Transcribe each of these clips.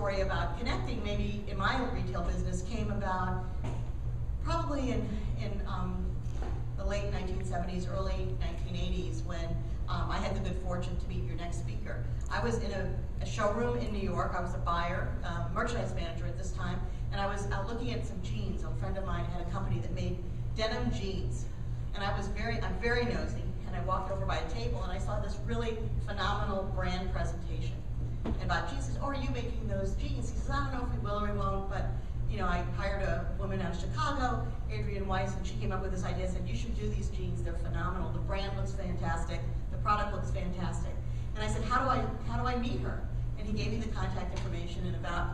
story about connecting, maybe in my retail business, came about probably in the late 1970s, early 1980s, when I had the good fortune to meet your next speaker. I was in a showroom in New York. I was a buyer, merchandise manager at this time, and I was out looking at some jeans. A friend of mine had a company that made denim jeans, and I'm very nosy, and I walked over by a table and I saw this really phenomenal brand presentation about jeans. He says, "Oh, are you making those jeans?" He says, "I don't know if we will or we won't, but you know, I hired a woman out of Chicago, Adrienne Weiss, and she came up with this idea, said, you should do these jeans, they're phenomenal. The brand looks fantastic, the product looks fantastic." And I said, how do I meet her? And he gave me the contact information. In about,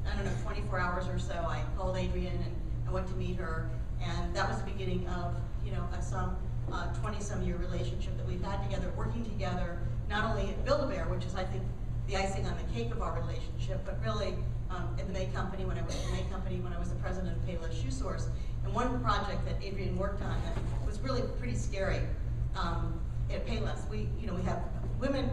I don't know, 24 hours or so, I called Adrienne and I went to meet her. And that was the beginning of, you know, some 20-some year relationship that we've had together, working together, not only at Build-A-Bear, which is, I think, the icing on the cake of our relationship, but really in the May Company, when I was at the May Company, when I was the president of Payless Shoe Source. And one project that Adrienne worked on that was really pretty scary at Payless. We have women,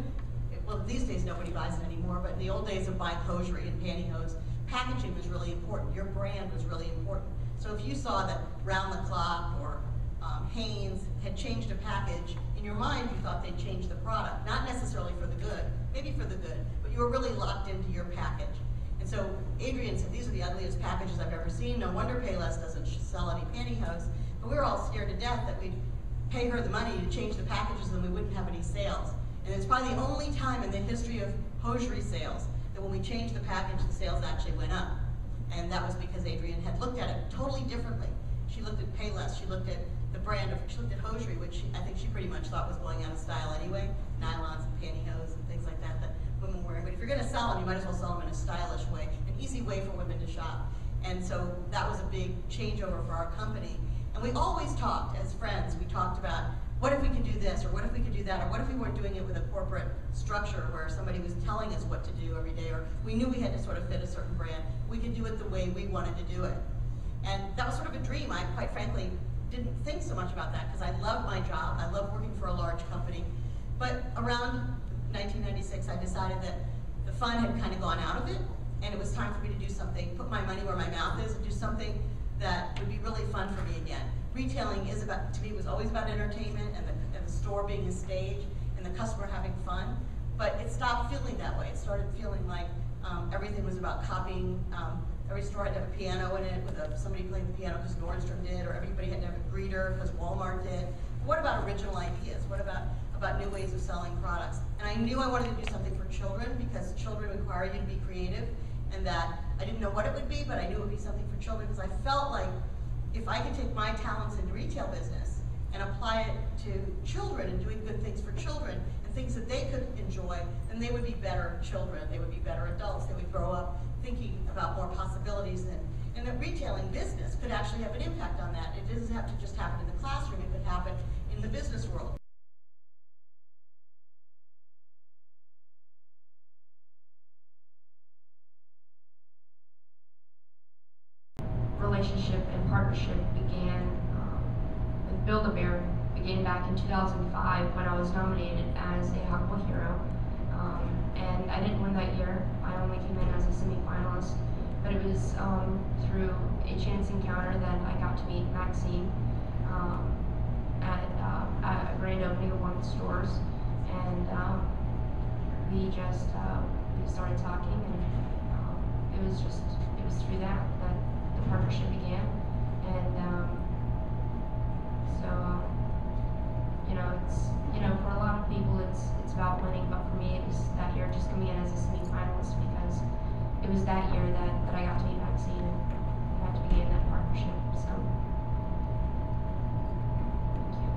well, these days nobody buys it anymore, but in the old days of buying hosiery and pantyhose, packaging was really important. Your brand was really important. So if you saw that Round the Clock or Hanes had changed a package, in your mind you thought they'd changed the product. Not necessarily for the good, maybe for the good, but you were really locked into your package. And so Adrienne said, these are the ugliest packages I've ever seen. No wonder Payless doesn't sell any pantyhose. But we were all scared to death that we'd pay her the money to change the packages and then we wouldn't have any sales. And it's probably the only time in the history of hosiery sales that when we changed the package, the sales actually went up. And that was because Adrienne had looked at it totally differently. She looked at Payless, she looked at the brand she looked at hosiery, which I think she pretty much thought was going out of style anyway, nylons and pantyhose and things like that women wear. But if you're going to sell them, you might as well sell them in a stylish way, an easy way for women to shop. And so that was a big changeover for our company. And we always talked as friends. We talked about, what if we could do this, or what if we could do that, or what if we weren't doing it with a corporate structure where somebody was telling us what to do every day, or we knew we had to sort of fit a certain brand. We could do it the way we wanted to do it. And that was sort of a dream. I, quite frankly, didn't think so much about that because I loved my job. I loved working for a large company. But around 1996, I decided that the fun had kind of gone out of it, and it was time for me to do something, put my money where my mouth is, and do something that would be really fun for me again. Retailing is about, to me, was always about entertainment and the store being a stage and the customer having fun, but it stopped feeling that way. It started feeling like everything was about copying. Every store had to have a piano in it with somebody playing the piano because Nordstrom did, or everybody had to have a greeter because Walmart did. But what about original ideas? What about new ways of selling products? And I knew I wanted to do something for children because children require you to be creative, and that I didn't know what it would be, but I knew it would be something for children because I felt like if I could take my talents in retail business and apply it to children and doing good things for children and things that they could enjoy, then they would be better children, they would be better adults, they would grow up thinking about more possibilities, and that retailing business could actually have an impact on that. It doesn't have to just happen in the classroom, it could happen in the business world. Relationship and partnership began with Build-A-Bear, began back in 2005 when I was nominated as a Huckable Hero. And I didn't win that year. I only came in as a semi-finalist, but it was through a chance encounter that I got to meet Maxine at a grand opening of one of the stores, and we started talking, and it was through that the partnership began, and for a lot of people it's about winning, but for me it was that year just coming in as a semi-finalist because it was that year that I got to meet Maxine and had to begin that partnership. So thank you.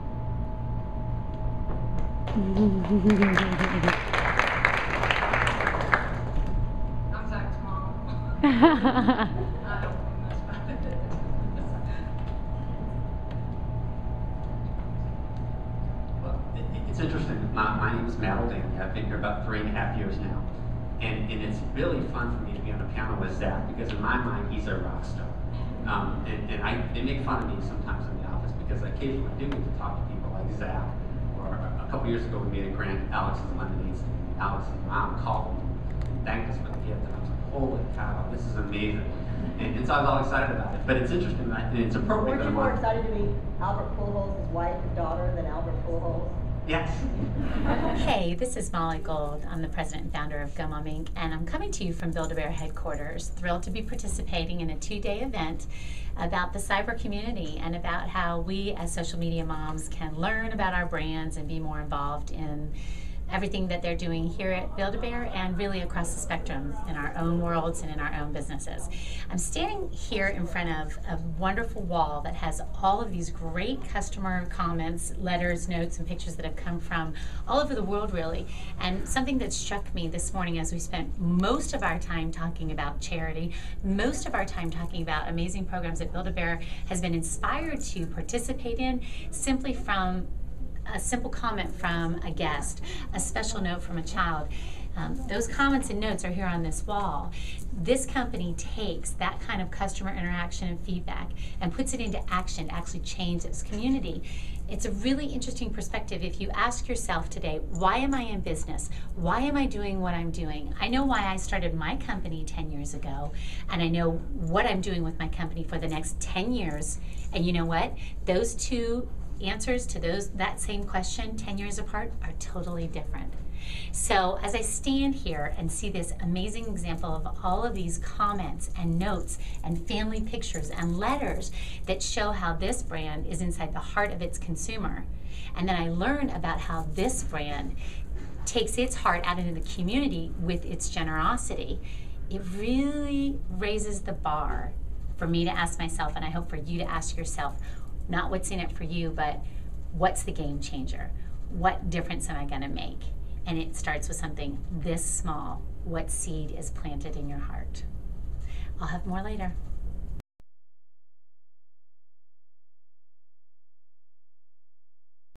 I'm Zach's mom. It's interesting. My name is Matt O'Danny. I've been here about 3.5 years now. And it's really fun for me to be on the piano with Zach because in my mind, he's a rock star. They make fun of me sometimes in the office because I occasionally do get to talk to people like Zach. Or a couple years ago, we made a grant Alex's lemonade stand. Alex's mom called me and thanked us for the gift. And I was like, holy cow, this is amazing. And so I was all excited about it. But it's interesting, and it's appropriate. Weren't you more excited to meet Albert Pujols' wife and daughter than Albert Pujols? Yes. Hey, this is Molly Gold. I'm the president and founder of Go Mom Inc., and I'm coming to you from Build-A-Bear headquarters. Thrilled to be participating in a 2-day event about the cyber community and about how we as social media moms can learn about our brands and be more involved in everything that they're doing here at Build-A-Bear and really across the spectrum in our own worlds and in our own businesses. I'm standing here in front of a wonderful wall that has all of these great customer comments, letters, notes, and pictures that have come from all over the world, really. And something that struck me this morning as we spent most of our time talking about charity, most of our time talking about amazing programs that Build-A-Bear has been inspired to participate in simply from a simple comment from a guest, a special note from a child. Those comments and notes are here on this wall. This company takes that kind of customer interaction and feedback and puts it into action to actually change its community. It's a really interesting perspective if you ask yourself today, why am I in business? Why am I doing what I'm doing? I know why I started my company 10 years ago, and I know what I'm doing with my company for the next 10 years. And you know what? Those two answers to that same question 10 years apart are totally different. So as I stand here and see this amazing example of all of these comments and notes and family pictures and letters that show how this brand is inside the heart of its consumer, and then I learn about how this brand takes its heart out into the community with its generosity, it really raises the bar for me to ask myself, and I hope for you to ask yourself, not what's in it for you, but what's the game changer? What difference am I going to make? And it starts with something this small. What seed is planted in your heart? I'll have more later.